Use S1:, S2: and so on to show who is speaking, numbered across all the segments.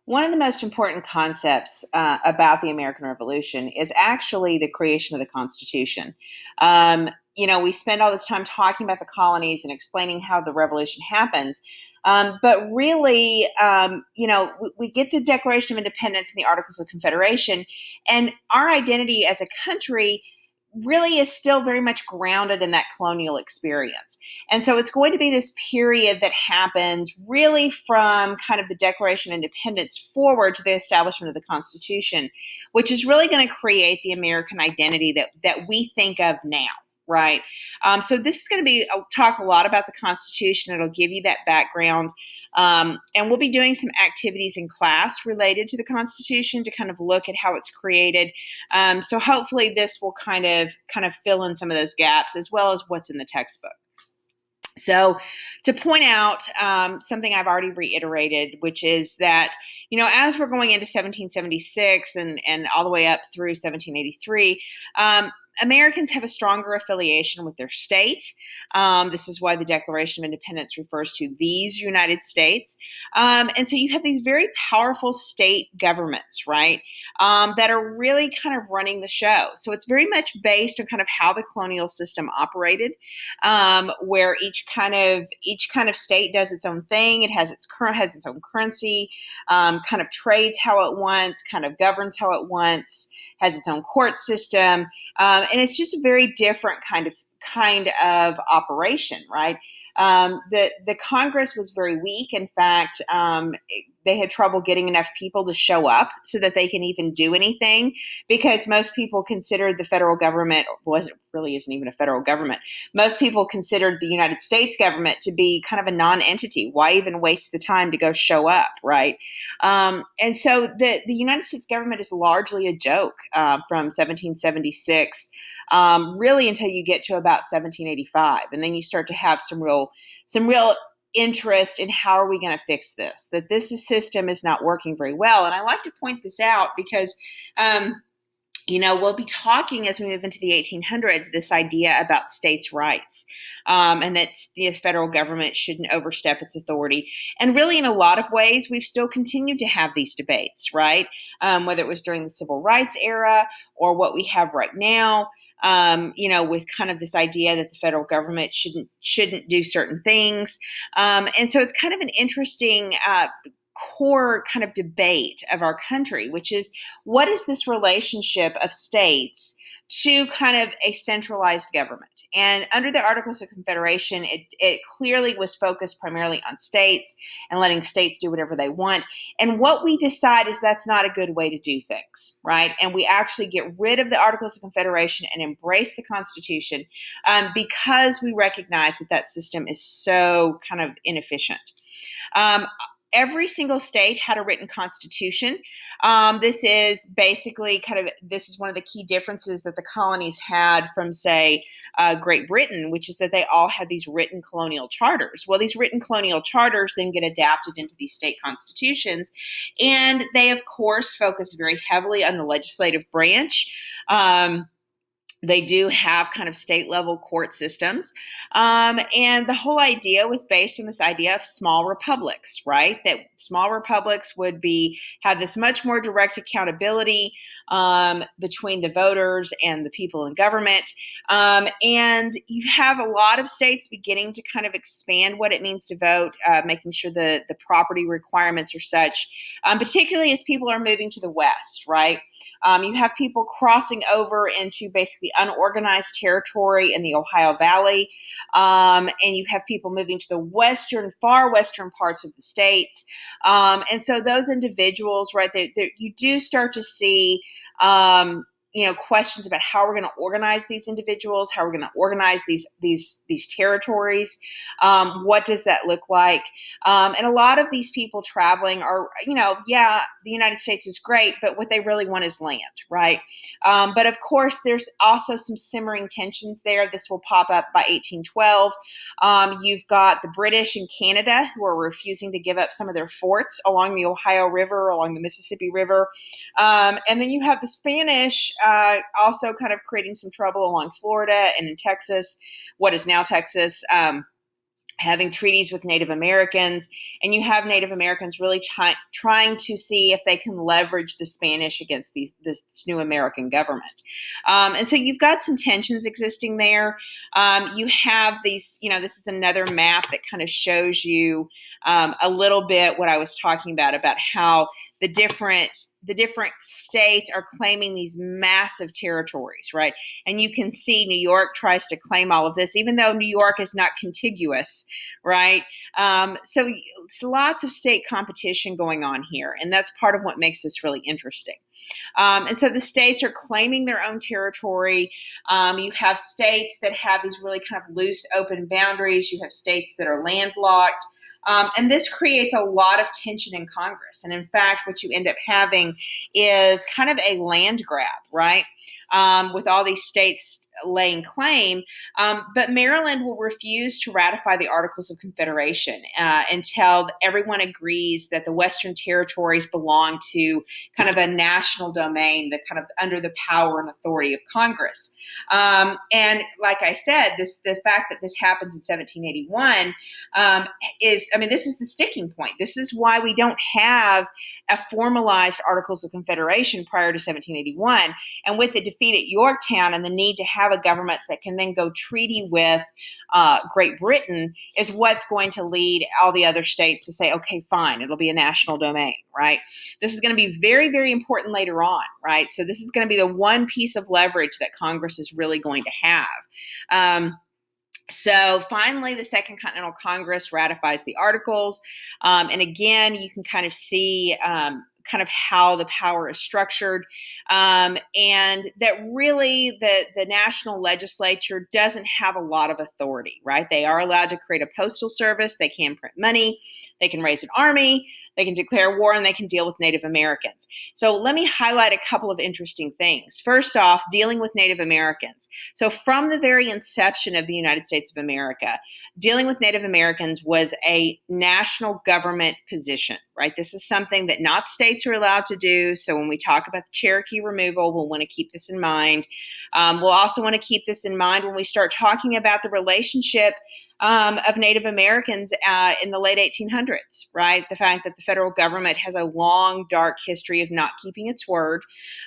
S1: One of the most important concepts about the American Revolution is actually the creation of the Constitution. We spend all this time talking about the colonies and explaining how the revolution happens. But really, we get the Declaration of Independence and the Articles of Confederation, and our identity as a country really is still very much grounded in that colonial experience. And so it's going to be this period that happens really from kind of the Declaration of Independence forward to the establishment of the Constitution, which is really going to create the American identity that we think of now. Right. So this is going to be talk a lot about the Constitution. It'll give you that background. And we'll be doing some activities in class related to the Constitution to kind of look at how it's created. So hopefully this will kind of fill in some of those gaps as well as what's in the textbook. So to point out something I've already reiterated, which is that, as we're going into 1776 and all the way up through 1783, Americans have a stronger affiliation with their state. This is why the Declaration of Independence refers to these United States. And so you have these very powerful state governments, right, that are really kind of running the show. So it's very much based on kind of how the colonial system operated, where each kind of state does its own thing. It has its own currency, kind of trades how it wants, kind of governs how it wants, has its own court system. And it's just a very different kind of operation, right? The Congress was very weak. In fact, they had trouble getting enough people to show up so that they can even do anything, because most people considered the federal government really isn't even a federal government. Most people considered the United States government to be kind of a non-entity. Why even waste the time to go show up, right? And so the United States government is largely a joke from 1776, really until you get to about 1785, and then you start to have some real interest in how are we going to fix this, that this system is not working very well. And I like to point this out because we'll be talking as we move into the 1800s, this idea about states' rights, and that the federal government shouldn't overstep its authority. And really, in a lot of ways, we've still continued to have these debates, right? Whether it was during the civil rights era or what we have right now. With kind of this idea that the federal government shouldn't do certain things. And so it's kind of an interesting core kind of debate of our country, which is, what is this relationship of states to kind of a centralized government? And under the Articles of Confederation, it clearly was focused primarily on states and letting states do whatever they want. And what we decide is that's not a good way to do things, right? And we actually get rid of the Articles of Confederation and embrace the Constitution, because we recognize that system is so kind of inefficient. Every single state had a written constitution. This is basically this is one of the key differences that the colonies had from, say, Great Britain, which is that they all had these written colonial charters. Well, these written colonial charters then get adapted into these state constitutions, and they, of course, focus very heavily on the legislative branch. They do have kind of state level court systems. And the whole idea was based on this idea of small republics, right? That small republics would have this much more direct accountability between the voters and the people in government. And you have a lot of states beginning to kind of expand what it means to vote, making sure the property requirements are such, particularly as people are moving to the West, right? You have people crossing over into basically unorganized territory in the Ohio Valley, and you have people moving to the far western parts of the states. And so those individuals, right, you do start to see questions about how we're going to organize these individuals, how we're going to organize these territories. What does that look like? And a lot of these people traveling are, the United States is great, but what they really want is land, right? But of course, there's also some simmering tensions there. This will pop up by 1812. You've got the British in Canada who are refusing to give up some of their forts along the Ohio River, along the Mississippi River. And then you have the Spanish also kind of creating some trouble along Florida and in Texas, what is now Texas. having treaties with Native Americans, and you have Native Americans really trying to see if they can leverage the Spanish against this new American government. And so you've got some tensions existing there. You have these, this is another map that kind of shows you a little bit what I was talking about how the different states are claiming these massive territories, right? And you can see New York tries to claim all of this, even though New York is not contiguous, right? So it's lots of state competition going on here, and that's part of what makes this really interesting. And so the states are claiming their own territory. You have states that have these really kind of loose, open boundaries. You have states that are landlocked. And this creates a lot of tension in Congress. And in fact, what you end up having is kind of a land grab, right? With all these states laying claim. But Maryland will refuse to ratify the Articles of Confederation until everyone agrees that the Western territories belong to kind of a national domain, that kind of under the power and authority of Congress. And like I said, the fact that this happens in 1781 this is the sticking point. This is why we don't have a formalized Articles of Confederation prior to 1781. And with the defeat at Yorktown and the need to have a government that can then go treaty with Great Britain is what's going to lead all the other states to say, okay, fine, it'll be a national domain, right? This is going to be very, very important later on, right? So this is going to be the one piece of leverage that Congress is really going to have. So finally, the Second Continental Congress ratifies the Articles. And again, you can kind of see kind of how the power is structured, and that really the national legislature doesn't have a lot of authority, right? They are allowed to create a postal service. They can print money. They can raise an army. They can declare war, and they can deal with Native Americans. So let me highlight a couple of interesting things. First off, dealing with Native Americans. So from the very inception of the United States of America, dealing with Native Americans was a national government position, right? This is something that not states are allowed to do. So when we talk about the Cherokee removal, we'll want to keep this in mind. We'll also want to keep this in mind when we start talking about the relationship of Native Americans in the late 1800s, right? The fact that the federal government has a long, dark history of not keeping its word.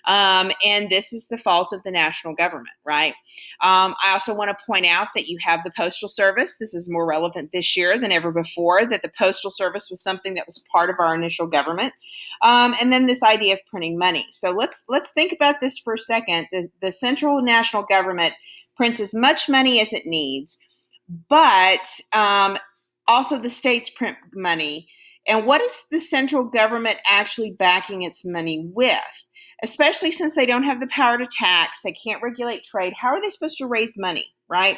S1: And this is the fault of the national government, right? I also want to point out that you have the Postal Service. This is more relevant this year than ever before, that the Postal Service was something that was a part of our initial government. And then this idea of printing money. So let's think about this for a second. The central national government prints as much money as it needs, but also the states print money. And what is the central government actually backing its money with? Especially since they don't have the power to tax, they can't regulate trade. How are they supposed to raise money, right?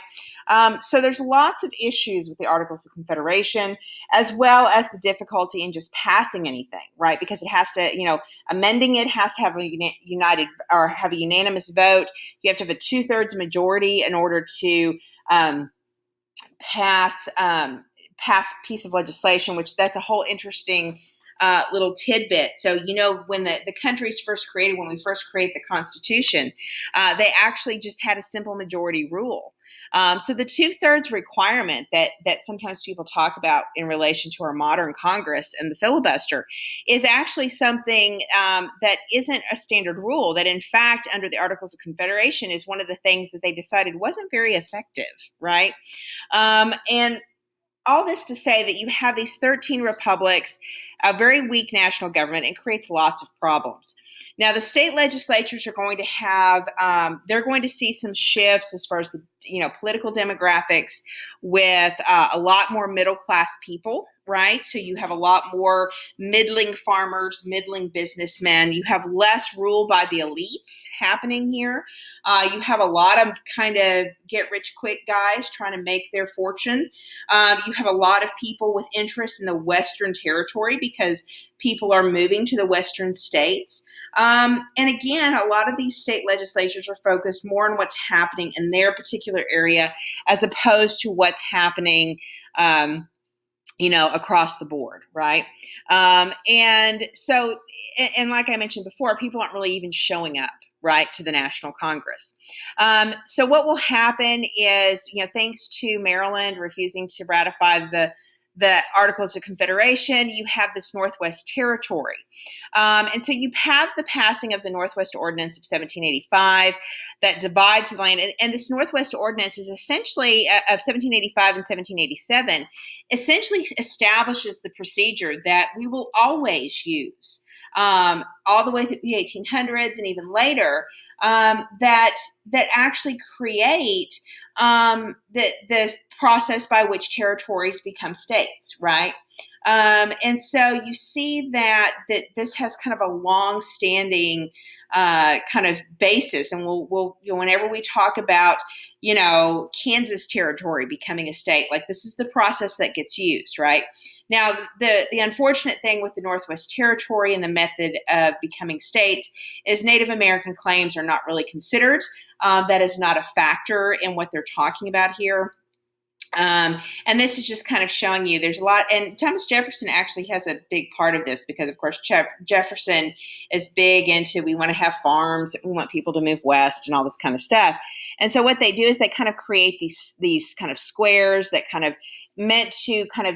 S1: So there's lots of issues with the Articles of Confederation, as well as the difficulty in just passing anything, right? Because it has to, amending it has to have a have a unanimous vote. You have to have a 2/3 majority in order to pass a piece of legislation, which that's a whole interesting little tidbit. So, when the country's first created, when we first create the Constitution, they actually just had a simple majority rule. So the 2/3 requirement that sometimes people talk about in relation to our modern Congress and the filibuster is actually something that isn't a standard rule, that in fact, under the Articles of Confederation, is one of the things that they decided wasn't very effective, right? And all this to say that you have these 13 republics, a very weak national government, and creates lots of problems. Now, the state legislatures are going to have, they're going to see some shifts as far as the political demographics, with a lot more middle class people, right? So you have a lot more middling farmers, middling businessmen. You have less rule by the elites happening here. You have a lot of kind of get rich quick guys trying to make their fortune. You have a lot of people with interest in the Western territory because people are moving to the Western states. And again, a lot of these state legislatures are focused more on what's happening in their particular area as opposed to what's happening across the board, right? And so, and like I mentioned before, people aren't really even showing up, right, to the National Congress. So what will happen is, thanks to Maryland refusing to ratify the Articles of Confederation, you have this Northwest Territory. And so you have the passing of the Northwest Ordinance of 1785 that divides the land. And this Northwest Ordinance is essentially, of 1785 and 1787, essentially establishes the procedure that we will always use all the way through the 1800s and even later, that actually create the process by which territories become states, right? And so you see that this has kind of a long-standing kind of basis, and we'll whenever we talk about Kansas Territory becoming a state, like this is the process that gets used, right? Now, the unfortunate thing with the Northwest Territory and the method of becoming states is Native American claims are not really considered. That is not a factor in what they're talking about here. And this is just kind of showing you there's a lot, and Thomas Jefferson actually has a big part of this because, of course, Jefferson is big into we want to have farms, we want people to move west and all this kind of stuff. And so what they do is they kind of create these kind of squares that kind of meant to kind of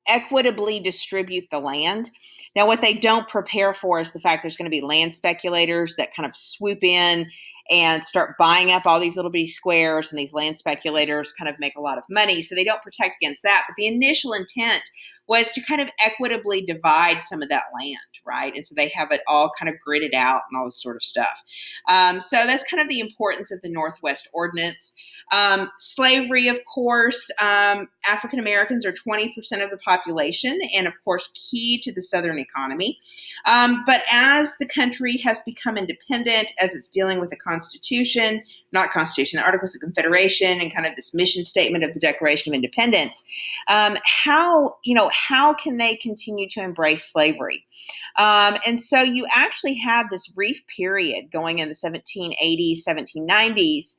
S1: equitably distribute the land. Now, what they don't prepare for is the fact there's going to be land speculators that kind of swoop in and start buying up all these little bitty squares, and these land speculators kind of make a lot of money. So they don't protect against that. But the initial intent was to kind of equitably divide some of that land, right? And so they have it all kind of gridded out and all this sort of stuff. So that's kind of the importance of the Northwest Ordinance. Slavery, of course, African Americans are 20% of the population and, of course, key to the Southern economy. But as the country has become independent, as it's dealing with the the Articles of Confederation and kind of this mission statement of the Declaration of Independence, how can they continue to embrace slavery? And so you actually have this brief period going in the 1780s, 1790s,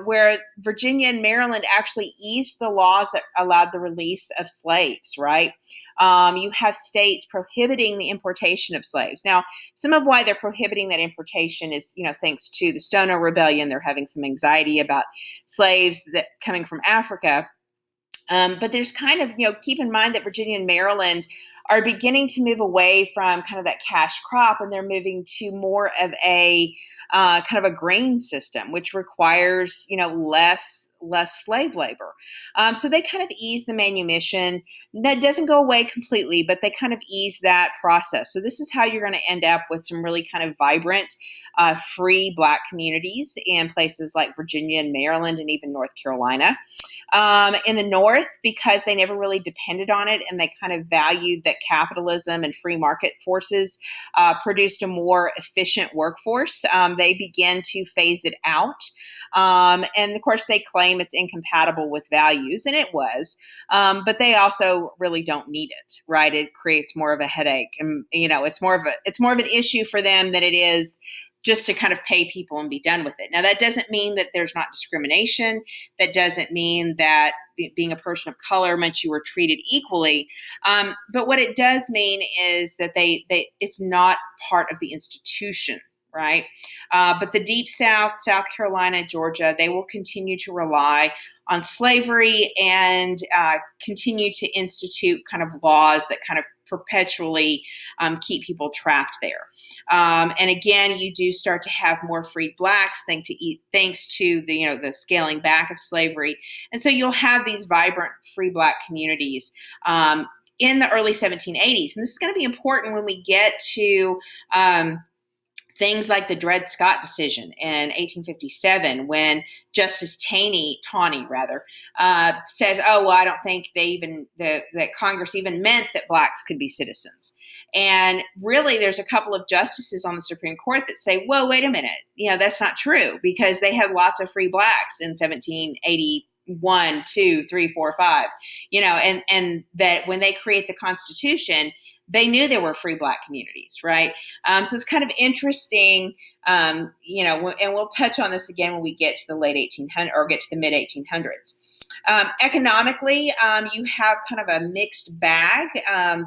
S1: where Virginia and Maryland actually eased the laws that allowed the release of slaves, right? You have states prohibiting the importation of slaves. Now, some of why they're prohibiting that importation is, thanks to the Stono Rebellion. They're having some anxiety about slaves that coming from Africa. But there's kind of, keep in mind that Virginia and Maryland are beginning to move away from kind of that cash crop, and they're moving to more of a kind of a grain system, which requires, less slave labor. So they kind of ease the manumission. That doesn't go away completely, but they kind of ease that process. So this is how you're going to end up with some really kind of vibrant, free Black communities in places like Virginia and Maryland and even North Carolina. In the North, because they never really depended on it and they kind of valued that capitalism and free market forces produced a more efficient workforce, they began to phase it out. And of course, they claim it's incompatible with values, and it was, but they also really don't need it, right? It creates more of a headache, and it's more of an issue for them than it is just to kind of pay people and be done with it. Now, that doesn't mean that there's not discrimination. That doesn't mean that being a person of color meant you were treated equally. But what it does mean is that it's not part of the institution, right? But the Deep South, South Carolina, Georgia, they will continue to rely on slavery and continue to institute kind of laws that kind of perpetually keep people trapped there. And again, you do start to have more freed Blacks thanks to the scaling back of slavery. And so you'll have these vibrant free Black communities in the early 1780s. And this is going to be important when we get to things like the Dred Scott decision in 1857, when Justice Taney says, "Oh, well, I don't think that Congress even meant that Blacks could be citizens." And really, there's a couple of justices on the Supreme Court that say, "Well, wait a minute, that's not true," because they had lots of free Blacks in 1781, 2, 3, 4, 5, and that when they create the Constitution, they knew there were free Black communities, right? So it's kind of interesting, and we'll touch on this again when we get to the late 1800s or get to the mid 1800s. Economically, you have kind of a mixed bag.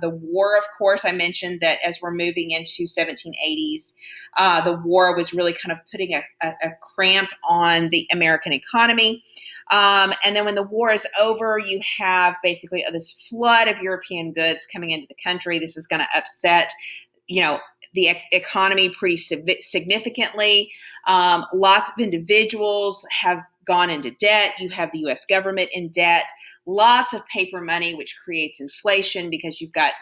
S1: The war, of course, I mentioned that as we're moving into 1780s, the war was really kind of putting a cramp on the American economy. And then when the war is over, you have basically this flood of European goods coming into the country. This is going to upset, the economy pretty significantly. Lots of individuals have gone into debt. You have the U.S. government in debt. Lots of paper money, which creates inflation because you've got,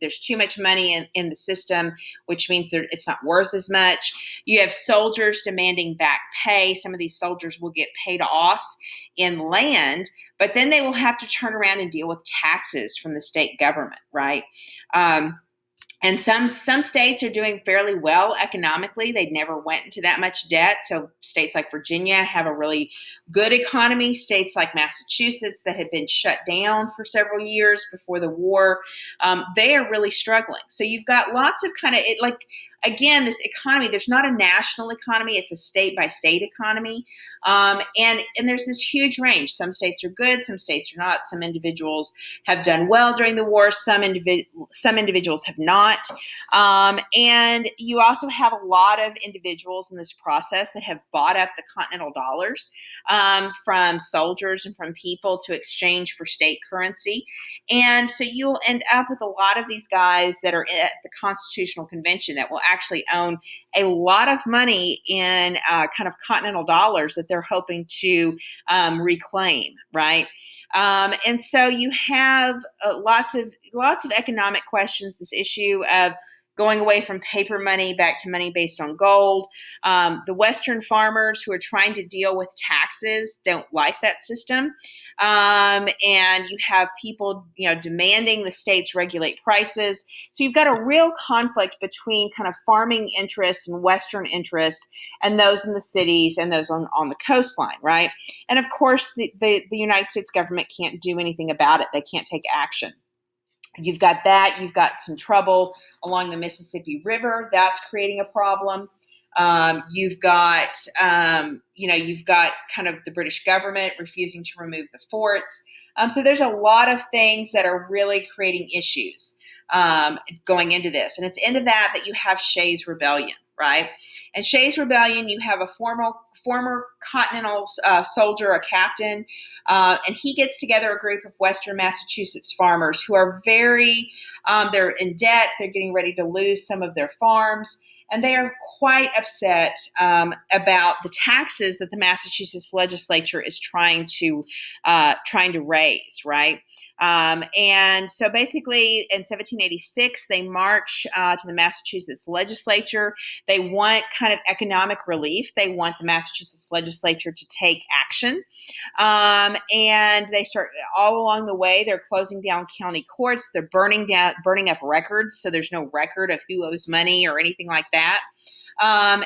S1: there's too much money in the system, which means it's not worth as much. You have soldiers demanding back pay. Some of these soldiers will get paid off in land, but then they will have to turn around and deal with taxes from the state government, right? And some states are doing fairly well economically. They never went into that much debt. So states like Virginia have a really good economy. States like Massachusetts that had been shut down for several years before the war, they are really struggling. So you've got lots of again, this economy, there's not a national economy. It's a state by state economy. And there's this huge range. Some states are good. Some states are not. Some individuals have done well during the war. Some individuals have not. And you also have a lot of individuals in this process that have bought up the continental dollars from soldiers and from people to exchange for state currency. And so you'll end up with a lot of these guys that are at the Constitutional Convention that will actually own a lot of money in kind of continental dollars that they're hoping to reclaim, right? And so you have lots of economic questions. This issue of going away from paper money back to money based on gold. The Western farmers who are trying to deal with taxes don't like that system. And you have people, demanding the states regulate prices. So you've got a real conflict between kind of farming interests and Western interests and those in the cities and those on the coastline, right? And of course, the United States government can't do anything about it. They can't take action. You've got that. You've got some trouble along the Mississippi River. That's creating a problem. You've got kind of the British government refusing to remove the forts. So there's a lot of things that are really creating issues going into this. And it's into that you have Shays' Rebellion, right? And Shays' Rebellion, you have a former Continental soldier, a captain, and he gets together a group of Western Massachusetts farmers who are they're in debt. They're getting ready to lose some of their farms. And they are quite upset about the taxes that the Massachusetts legislature is trying to raise, right? And so basically in 1786, they march to the Massachusetts legislature. They want kind of economic relief. They want the Massachusetts legislature to take action. And they start all along the way. They're closing down county courts. They're burning up records. So there's no record of who owes money or anything like that. And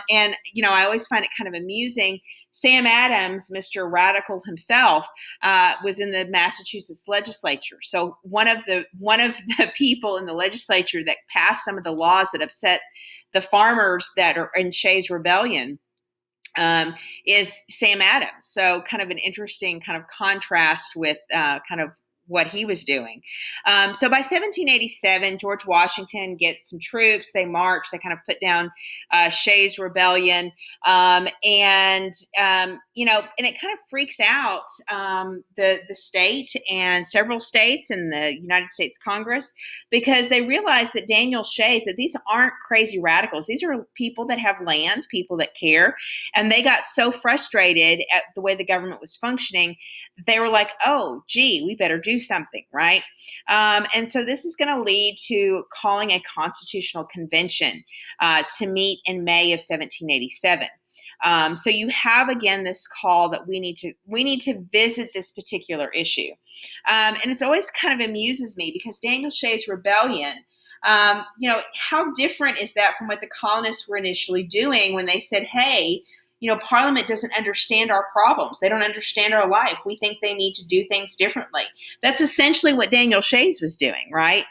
S1: I always find it kind of amusing. Sam Adams, Mr. Radical himself, was in the Massachusetts legislature. So one of the people in the legislature that passed some of the laws that upset the farmers that are in Shays' Rebellion is Sam Adams. So kind of an interesting kind of contrast with kind of what he was doing. So by 1787, George Washington gets some troops. They march. They kind of put down Shays' Rebellion, and it kind of freaks out the state and several states in the United States Congress because they realize that Daniel Shays, that these aren't crazy radicals. These are people that have land, people that care, and they got so frustrated at the way the government was functioning, they were like, "Oh, gee, we better do something," right? And so this is going to lead to calling a constitutional convention to meet in May of 1787. So you have again this call that we need to visit this particular issue, and it's always kind of amuses me because Daniel Shays' Rebellion. How different is that from what the colonists were initially doing when they said, "Hey, Parliament doesn't understand our problems. They don't understand our life. We think they need to do things differently." That's essentially what Daniel Shays was doing, right?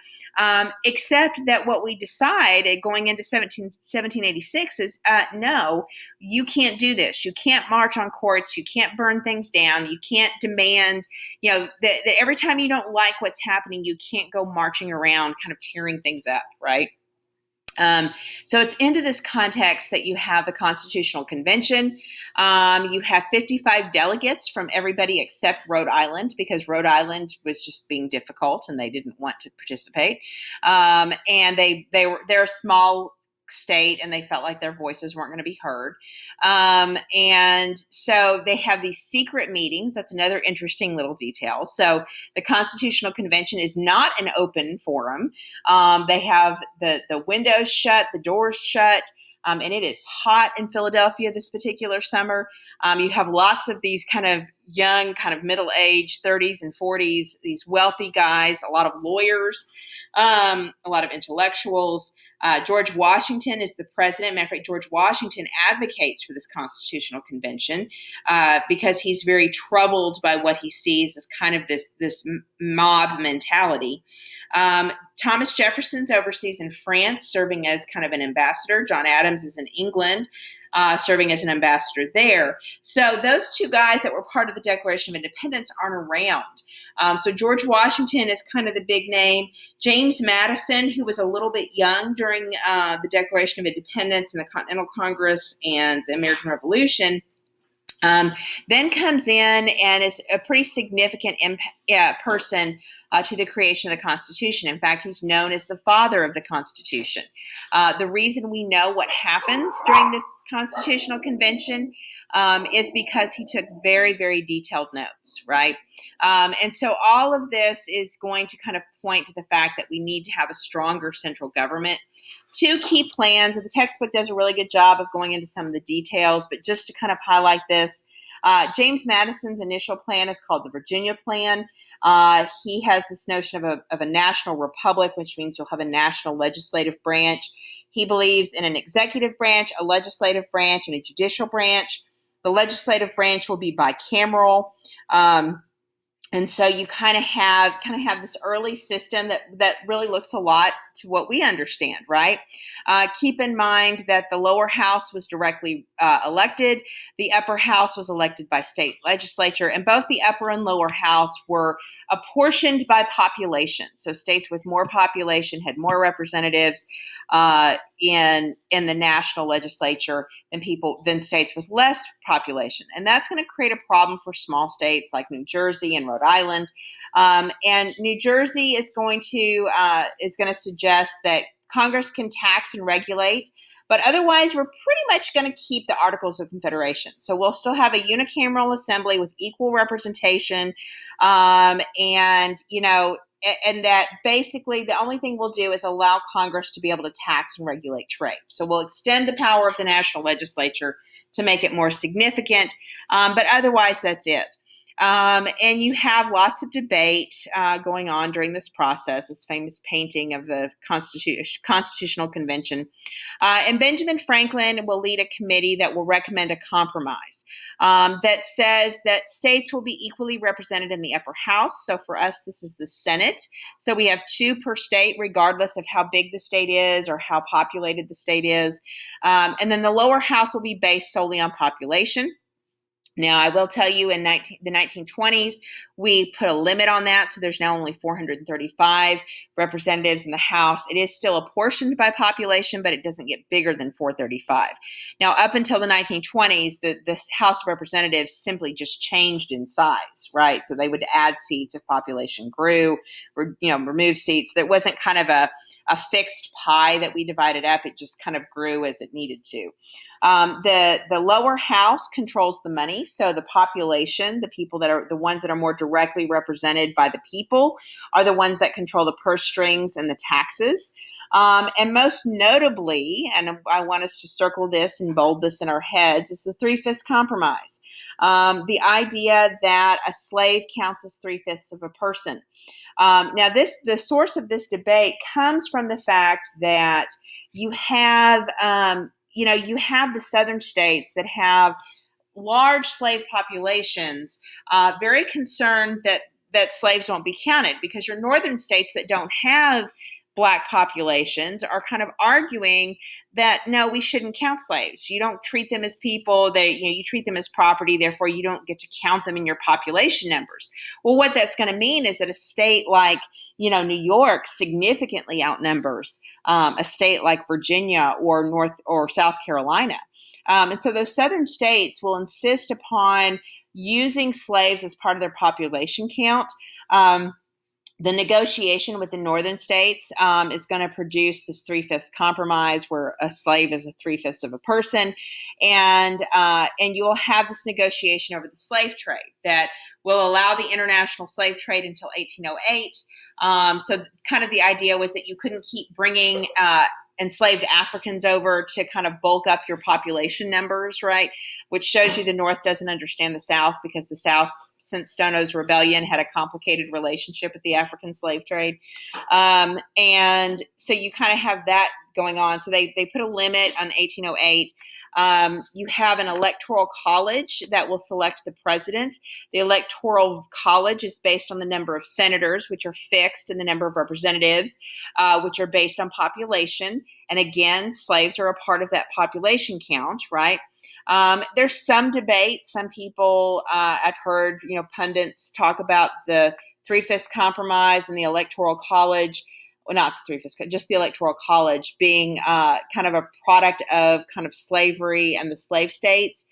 S1: except that what we decided going into 1786 is no, you can't do this. You can't march on courts. You can't burn things down. You can't demand, that every time you don't like what's happening, you can't go marching around kind of tearing things up, right? So it's into this context that you have the Constitutional Convention. You have 55 delegates from everybody except Rhode Island, because Rhode Island was just being difficult and they didn't want to participate. And they're a small state and they felt like their voices weren't going to be heard. And so they have these secret meetings. That's another interesting little detail. So the Constitutional Convention is not an open forum. They have the windows shut, the doors shut, and it is hot in Philadelphia this particular summer. You have lots of these kind of young, kind of middle-aged, 30s and 40s, these wealthy guys, a lot of lawyers, a lot of intellectuals. George Washington is the president. Matter of fact, George Washington advocates for this Constitutional Convention because he's very troubled by what he sees as kind of this mob mentality. Thomas Jefferson's overseas in France, serving as kind of an ambassador. John Adams is in England, serving as an ambassador there. So those two guys that were part of the Declaration of Independence aren't around. So George Washington is kind of the big name. James Madison, who was a little bit young during the Declaration of Independence and the Continental Congress and the American Revolution, then comes in and is a pretty significant person to the creation of the Constitution. In fact, he's known as the father of the Constitution. The reason we know what happens during this Constitutional Convention is because he took very, very detailed notes, right? And so all of this is going to kind of point to the fact that we need to have a stronger central government. Two key plans, and the textbook does a really good job of going into some of the details, but just to kind of highlight this, James Madison's initial plan is called the Virginia Plan. He has this notion of a national republic, which means you'll have a national legislative branch. He believes in an executive branch, a legislative branch, and a judicial branch. The legislative branch will be bicameral. And so you kind of have this early system that really looks a lot to what we understand, right? Keep in mind that the lower house was directly elected. The upper house was elected by state legislature, and both the upper and lower house were apportioned by population. So states with more population had more representatives in the national legislature than states with less population, and that's going to create a problem for small states like New Jersey and Rhode Island. And New Jersey is going to suggest that Congress can tax and regulate, but otherwise we're pretty much going to keep the Articles of Confederation. So we'll still have a unicameral assembly with equal representation, and that basically the only thing we'll do is allow Congress to be able to tax and regulate trade. So we'll extend the power of the national legislature to make it more significant, but otherwise that's it. And you have lots of debate going on during this process, this famous painting of the Constitutional Convention. And Benjamin Franklin will lead a committee that will recommend a compromise that says that states will be equally represented in the upper house. So for us, this is the Senate. So we have 2 per state, regardless of how big the state is or how populated the state is. And then the lower house will be based solely on population. Now, I will tell you in the 1920s, we put a limit on that, so there's now only 435 representatives in the House. It is still apportioned by population, but it doesn't get bigger than 435. Now, up until the 1920s, the House of Representatives simply just changed in size, right? So they would add seats if population grew, or remove seats. There wasn't kind of a fixed pie that we divided up. It just kind of grew as it needed to. The lower house controls the money. So the population, the people that are the ones that are more directly represented by the people, are the ones that control the purse strings and the taxes. And most notably, and I want us to circle this and bold this in our heads, is the 3/5 compromise. The idea that a slave counts as 3/5 of a person. Now, the source of this debate comes from the fact that you have the southern states that have large slave populations, very concerned that slaves won't be counted, because your northern states that don't have Black populations are kind of arguing that no, we shouldn't count slaves. You don't treat them as people. You treat them as property. Therefore, you don't get to count them in your population numbers. Well, what that's going to mean is that a state like New York significantly outnumbers a state like Virginia or North or South Carolina, and so those southern states will insist upon using slaves as part of their population count. The negotiation with the northern states is going to produce this 3/5 compromise, where a slave is a 3/5 of a person, and you will have this negotiation over the slave trade that will allow the international slave trade until 1808. So, kind of the idea was that you couldn't keep bringing enslaved Africans over to kind of bulk up your population numbers, right? Which shows you the North doesn't understand the South, because the South, since Stono's Rebellion, had a complicated relationship with the African slave trade. And so you kind of have that going on. So they put a limit on 1808. You have an electoral college that will select the president. The electoral college is based on the number of senators, which are fixed, and the number of representatives, which are based on population. And again, slaves are a part of that population count, right? There's some debate. Some people, I've heard, pundits talk about the 3/5 compromise and the electoral college. Well, not the 3/5, just the electoral college being kind of a product of kind of slavery and the slave states.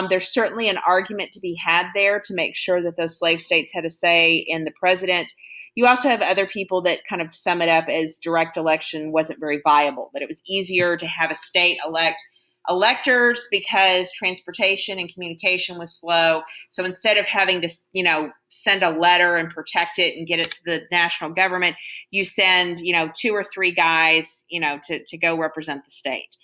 S1: There's certainly an argument to be had there to make sure that those slave states had a say in the president. You also have other people that kind of sum it up as direct election wasn't very viable, that it was easier to have a state elect electors because transportation and communication was slow. So instead of having to, send a letter and protect it and get it to the national government, you send, 2 or 3 guys, to go represent the state.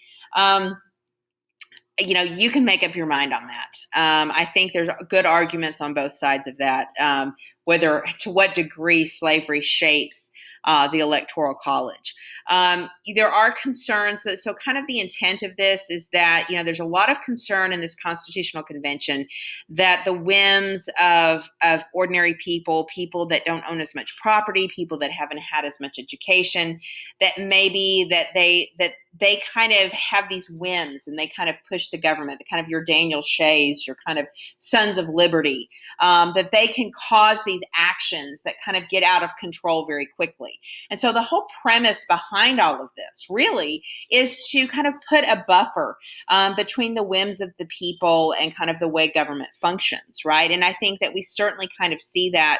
S1: You can make up your mind on that. I think there's good arguments on both sides of that, whether to what degree slavery shapes the electoral college. There are concerns that, so kind of the intent of this is that, there's a lot of concern in this constitutional convention that the whims of ordinary people that don't own as much property, people that haven't had as much education, that maybe that they kind of have these whims and they kind of push the government, the kind of your Daniel Shays, your kind of Sons of Liberty, that they can cause these actions that kind of get out of control very quickly. And so the whole premise behind all of this really is to kind of put a buffer between the whims of the people and kind of the way government functions, right? And I think that we certainly kind of see that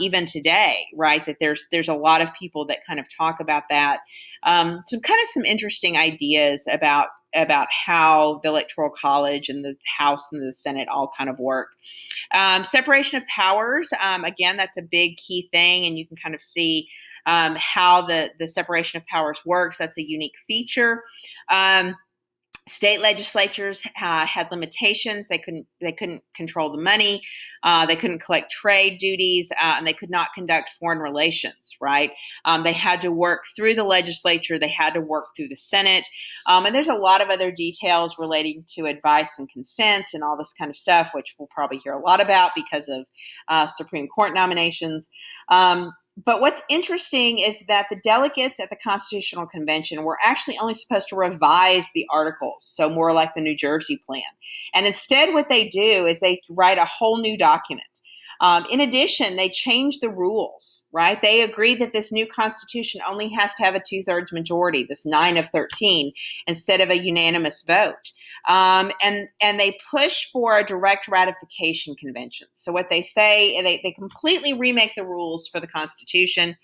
S1: even today, right? That there's a lot of people that kind of talk about that. Some interesting ideas about how the Electoral College and the House and the Senate all kind of work. Separation of powers, again, that's a big key thing, and you can kind of see how the separation of powers works. That's a unique feature. State legislatures had limitations. They couldn't control the money. They couldn't collect trade duties, and they could not conduct foreign relations. Right? They had to work through the legislature. They had to work through the Senate. And there's a lot of other details relating to advice and consent and all this kind of stuff, which we'll probably hear a lot about because of Supreme Court nominations. But what's interesting is that the delegates at the Constitutional Convention were actually only supposed to revise the articles, so more like the New Jersey Plan. And instead what they do is they write a whole new document. In addition, they changed the rules, right? They agreed that this new Constitution only has to have a 2/3 majority, this 9 of 13, instead of a unanimous vote. And they push for a direct ratification convention. So what they say, they completely remake the rules for the Constitution.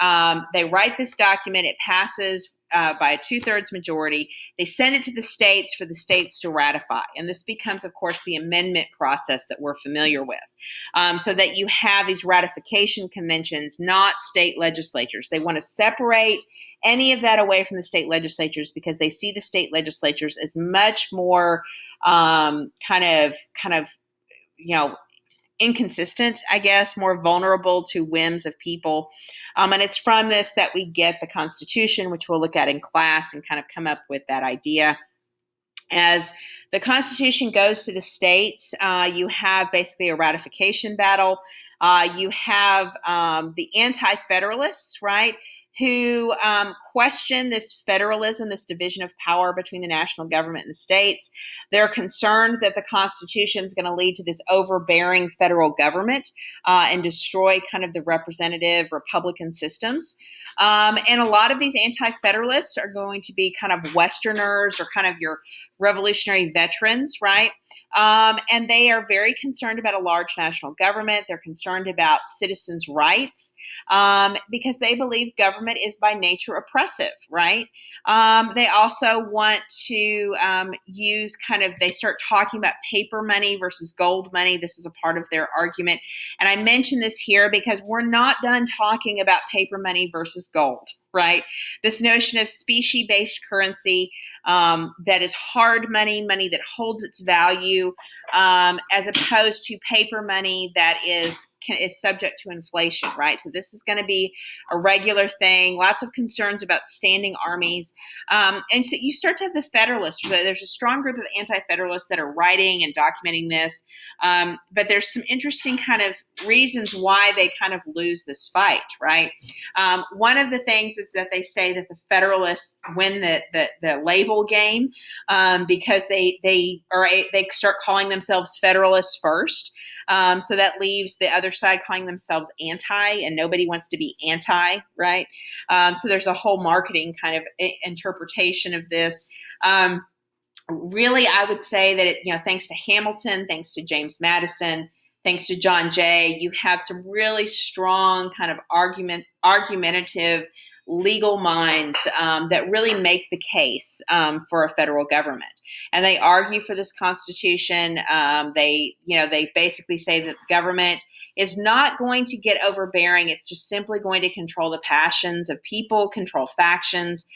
S1: They write this document. It passes by a 2/3 majority. They send it to the states for the states to ratify. And this becomes, of course, the amendment process that we're familiar with. So that you have these ratification conventions, not state legislatures. They want to separate any of that away from the state legislatures because they see the state legislatures as much more inconsistent, I guess, more vulnerable to whims of people. And it's from this that we get the Constitution, which we'll look at in class and kind of come up with that idea. As the Constitution goes to the states, you have basically a ratification battle. You have the anti-federalists, right? who question this federalism, this division of power between the national government and the states. They're concerned that the Constitution is going to lead to this overbearing federal government and destroy kind of the representative Republican systems. And a lot of these anti-federalists are going to be kind of Westerners or kind of your revolutionary veterans, right? And they are very concerned about a large national government. They're concerned about citizens' rights because they believe government is by nature oppressive, right? They also want to use they start talking about paper money versus gold money. This is a part of their argument. And I mention this here because we're not done talking about paper money versus gold, right? This notion of specie-based currency that is hard money, money that holds its value, as opposed to paper money that is subject to inflation, right? So this is going to be a regular thing. Lots of concerns about standing armies. And so you start to have the Federalists. There's a strong group of anti-Federalists that are writing and documenting this. But there's some interesting kind of reasons why they kind of lose this fight, right? One of the things is that they say that the Federalists win the label game because they start calling themselves Federalists first. So that leaves the other side calling themselves anti, and nobody wants to be anti, right? So there's a whole marketing kind of interpretation of this. Really, I would say that thanks to Hamilton, thanks to James Madison, thanks to John Jay, you have some really strong kind of argumentative legal minds that really make the case for a federal government, and they argue for this Constitution. They basically say that the government is not going to get overbearing. It's just simply going to control the passions of people, control factions,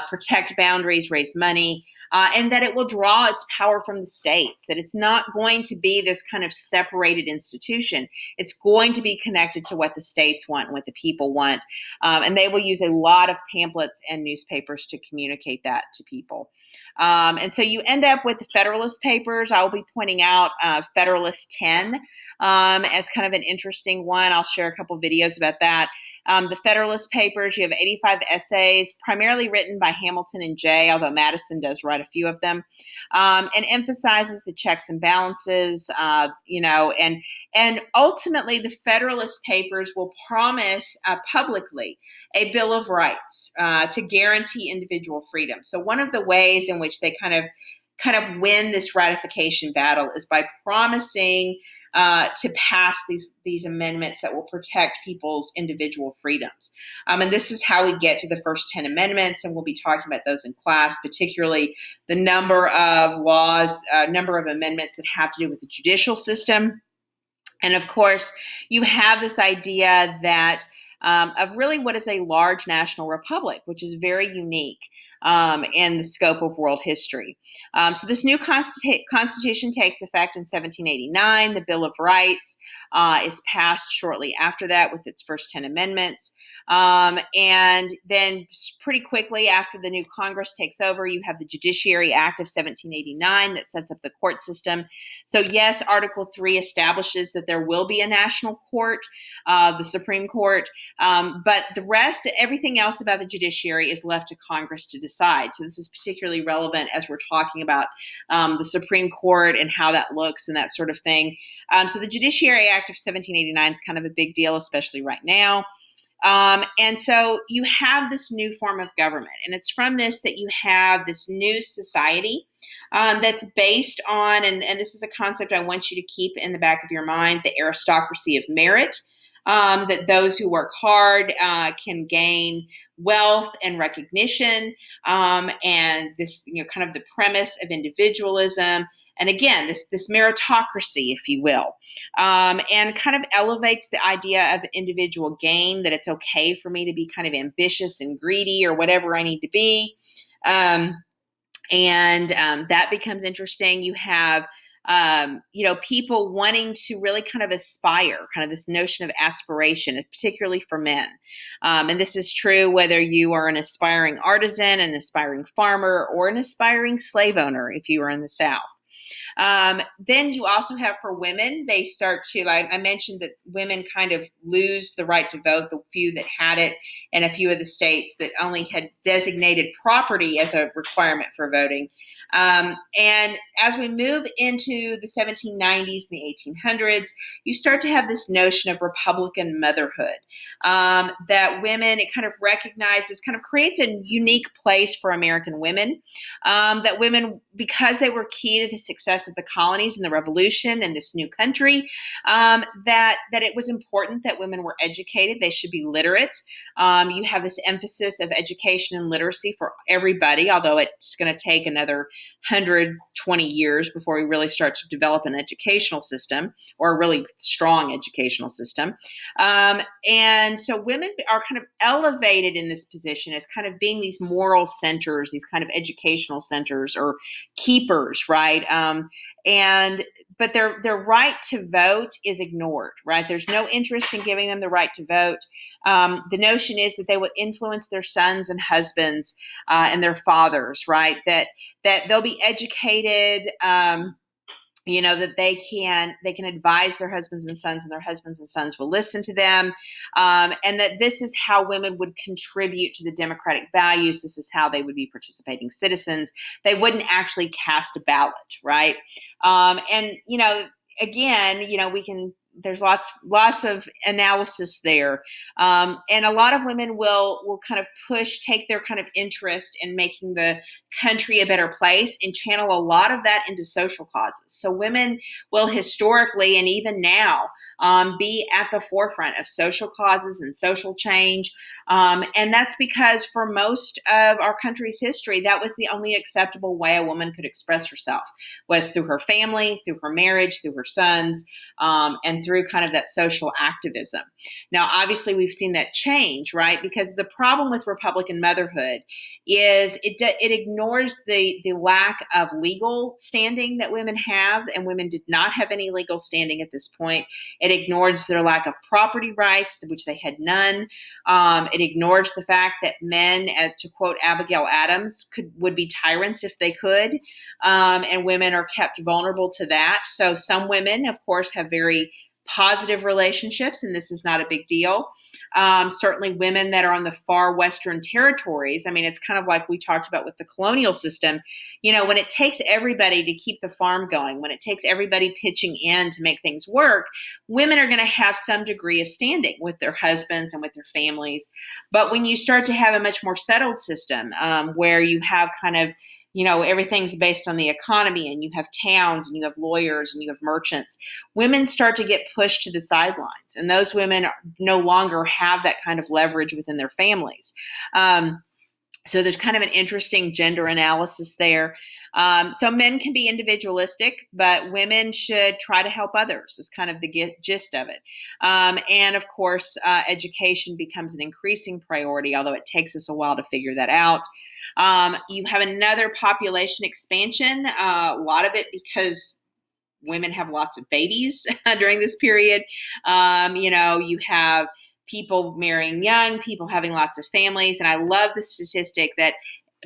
S1: protect boundaries, raise money, and that it will draw its power from the states. That it's not going to be this kind of separated institution. It's going to be connected to what the states want and what the people want, and they will use a lot of pamphlets and newspapers to communicate that to people. And so you end up with the Federalist Papers. I will be pointing out Federalist 10 as kind of an interesting one. I'll share a couple videos about that. The Federalist Papers, you have 85 essays, primarily written by Hamilton and Jay, although Madison does write a few of them, and emphasizes the checks and balances, and ultimately the Federalist Papers will promise publicly a Bill of Rights to guarantee individual freedom. So one of the ways in which they kind of win this ratification battle is by promising to pass these amendments that will protect people's individual freedoms. And this is how we get to the first 10 amendments, and we'll be talking about those in class, particularly the number of laws, number of amendments that have to do with the judicial system. And of course, you have this idea that of really what is a large national republic, which is very unique in the scope of world history. So this new Constitution takes effect in 1789. The Bill of Rights is passed shortly after that with its first 10 amendments. And then pretty quickly after the new Congress takes over, you have the Judiciary Act of 1789 that sets up the court system. So yes, Article 3 establishes that there will be a national court, the Supreme Court, but the rest, everything else about the judiciary is left to Congress to decide. So this is particularly relevant as we're talking about the Supreme Court and how that looks and that sort of thing. So the Judiciary Act of 1789 is kind of a big deal, especially right now. And so you have this new form of government, and it's from this that you have this new society that's based on, and this is a concept I want you to keep in the back of your mind, the aristocracy of merit. That those who work hard can gain wealth and recognition, and this, kind of the premise of individualism. And again, this meritocracy, if you will, and kind of elevates the idea of individual gain, that it's okay for me to be kind of ambitious and greedy or whatever I need to be. And that becomes interesting. You have people wanting to really kind of aspire, kind of this notion of aspiration, particularly for men. And this is true whether you are an aspiring artisan, an aspiring farmer, or an aspiring slave owner if you are in the South. Then you also have for women, they start to, like I mentioned, that women kind of lose the right to vote, the few that had it, and a few of the states that only had designated property as a requirement for voting. And as we move into the 1790s and the 1800s, you start to have this notion of Republican motherhood, that women, it kind of recognizes, kind of creates a unique place for American women, that women, because they were key to the success of the colonies and the revolution and this new country, that it was important that women were educated. They should be literate. You have this emphasis of education and literacy for everybody, although it's going to take another 120 years before we really start to develop an educational system, or a really strong educational system. And so women are kind of elevated in this position as kind of being these moral centers, these kind of educational centers or keepers, right? But their right to vote is ignored, right? There's no interest in giving them the right to vote. The notion is that they will influence their sons and husbands and their fathers, right? That they'll be educated, that they can advise their husbands and sons, and their husbands and sons will listen to them, and that this is how women would contribute to the democratic values. This is how they would be participating citizens. They wouldn't actually cast a ballot, right? And again, we can. There's lots of analysis there, and a lot of women will kind of take their kind of interest in making the country a better place and channel a lot of that into social causes. So women will historically, and even now, be at the forefront of social causes and social change, and that's because for most of our country's history, that was the only acceptable way a woman could express herself, was through her family, through her marriage, through her sons, and through kind of that social activism. Now, obviously, we've seen that change, right? Because the problem with Republican motherhood is it ignores the lack of legal standing that women have, and women did not have any legal standing at this point. It ignores their lack of property rights, which they had none. It ignores the fact that men, to quote Abigail Adams, would be tyrants if they could, and women are kept vulnerable to that. So some women, of course, have very positive relationships, and this is not a big deal. Certainly women that are on the far western territories, I mean, it's kind of like we talked about with the colonial system, when it takes everybody to keep the farm going, when it takes everybody pitching in to make things work, women are going to have some degree of standing with their husbands and with their families. But when you start to have a much more settled system, where you have kind of everything's based on the economy, and you have towns, and you have lawyers, and you have merchants, women start to get pushed to the sidelines, and those women no longer have that kind of leverage within their families. So there's kind of an interesting gender analysis there. So men can be individualistic, but women should try to help others is kind of the gist of it. And of course, education becomes an increasing priority, although it takes us a while to figure that out. You have another population expansion, a lot of it because women have lots of babies during this period. You have people marrying young, people having lots of families. And I love the statistic that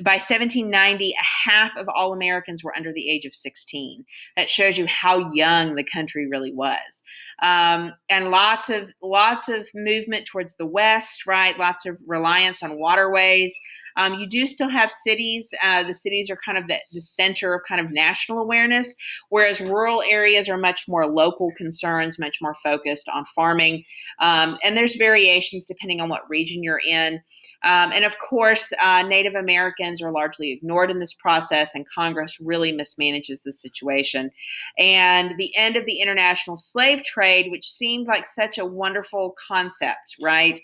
S1: by 1790, a half of all Americans were under the age of 16. That shows you how young the country really was. And lots of movement towards the West, right? Lots of reliance on waterways. You do still have cities. The cities are kind of the center of kind of national awareness, whereas rural areas are much more local concerns, much more focused on farming. And there's variations depending on what region you're in. And of course, Native Americans are largely ignored in this process, and Congress really mismanages the situation. And the end of the international slave trade, which seemed like such a wonderful concept, right,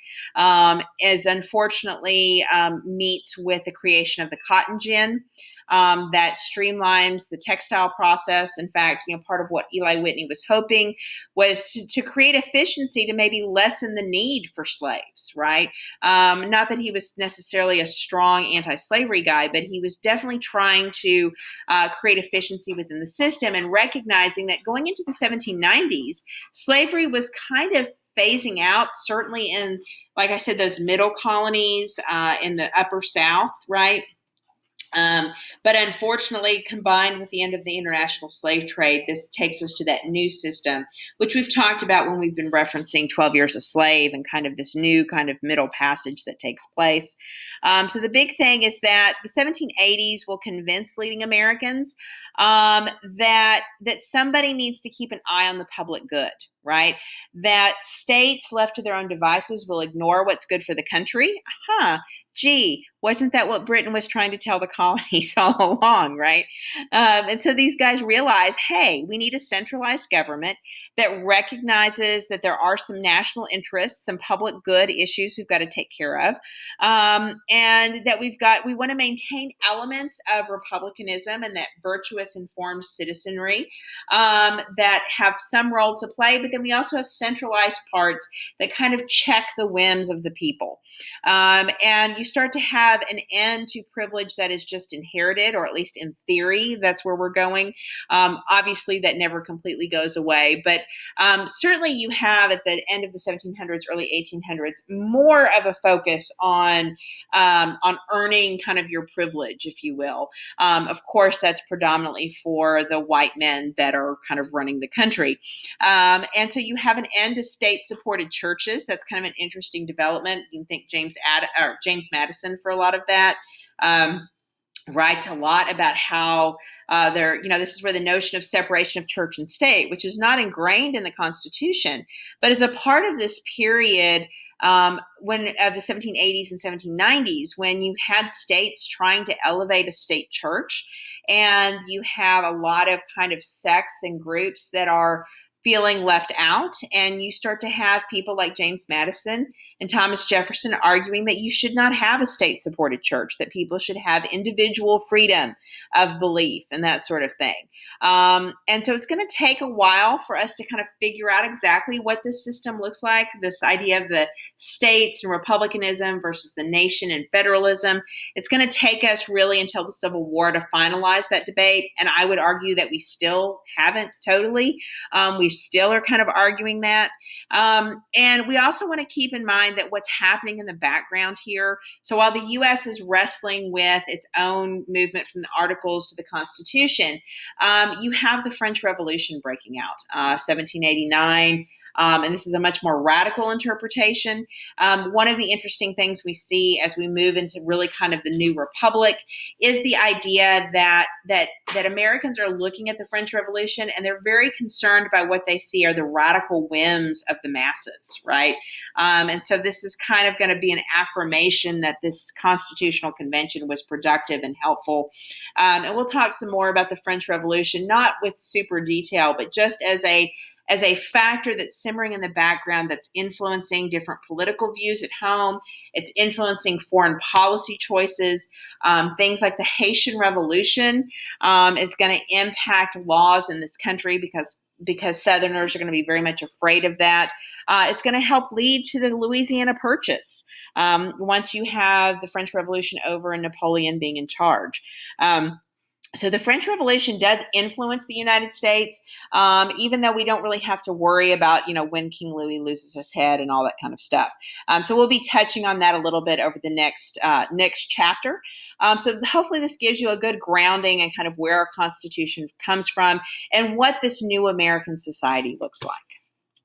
S1: is unfortunately meets with the creation of the cotton gin. That streamlines the textile process. In fact, part of what Eli Whitney was hoping was to create efficiency to maybe lessen the need for slaves, right? Not that he was necessarily a strong anti-slavery guy, but he was definitely trying to create efficiency within the system, and recognizing that going into the 1790s, slavery was kind of phasing out, certainly in, like I said, those middle colonies in the upper South, right? Um, but unfortunately, combined with the end of the international slave trade, this takes us to that new system, which we've talked about when we've been referencing 12 Years a Slave and kind of this new kind of middle passage that takes place. So the big thing is that the 1780s will convince leading Americans that somebody needs to keep an eye on the public good, right? That states left to their own devices will ignore what's good for the country. Gee, wasn't that what Britain was trying to tell the colonies all along, right? And so these guys realize, hey, we need a centralized government that recognizes that there are some national interests, some public good issues we've got to take care of, and that we want to maintain elements of republicanism and that virtuous, informed citizenry that have some role to play, but then we also have centralized parts that kind of check the whims of the people. And you start to have an end to privilege that is just inherited, or at least in theory, that's where we're going. Obviously, that never completely goes away, but certainly you have at the end of the 1700s, early 1800s, more of a focus on earning kind of your privilege, if you will. Of course, that's predominantly for the white men that are kind of running the country. And so you have an end to state-supported churches. That's kind of an interesting development. You can think James Madison for a lot of that. Writes a lot about how this is where the notion of separation of church and state, which is not ingrained in the Constitution, but is a part of this period when of the 1780s and 1790s, when you had states trying to elevate a state church, and you have a lot of kind of sects and groups that are feeling left out, and you start to have people like James Madison and Thomas Jefferson arguing that you should not have a state-supported church, that people should have individual freedom of belief and that sort of thing. And so it's going to take a while for us to kind of figure out exactly what this system looks like, this idea of the states and republicanism versus the nation and federalism. It's going to take us really until the Civil War to finalize that debate, and I would argue that we still haven't totally. We still are kind of arguing that. And we also want to keep in mind that what's happening in the background here. So while the U.S. is wrestling with its own movement from the Articles to the Constitution, you have the French Revolution breaking out, 1789. And this is a much more radical interpretation. One of the interesting things we see as we move into really kind of the new republic is the idea that Americans are looking at the French Revolution and they're very concerned by what they see are the radical whims of the masses, right? And so this is kind of going to be an affirmation that this constitutional convention was productive and helpful. And we'll talk some more about the French Revolution, not with super detail, but just as a factor that's simmering in the background that's influencing different political views at home. It's influencing foreign policy choices. Things like the Haitian Revolution is going to impact laws in this country because Southerners are going to be very much afraid of that. It's going to help lead to the Louisiana Purchase once you have the French Revolution over and Napoleon being in charge. So the French Revolution does influence the United States, even though we don't really have to worry about, when King Louis loses his head and all that kind of stuff. So we'll be touching on that a little bit over the next chapter. So hopefully this gives you a good grounding and kind of where our Constitution comes from and what this new American society looks like.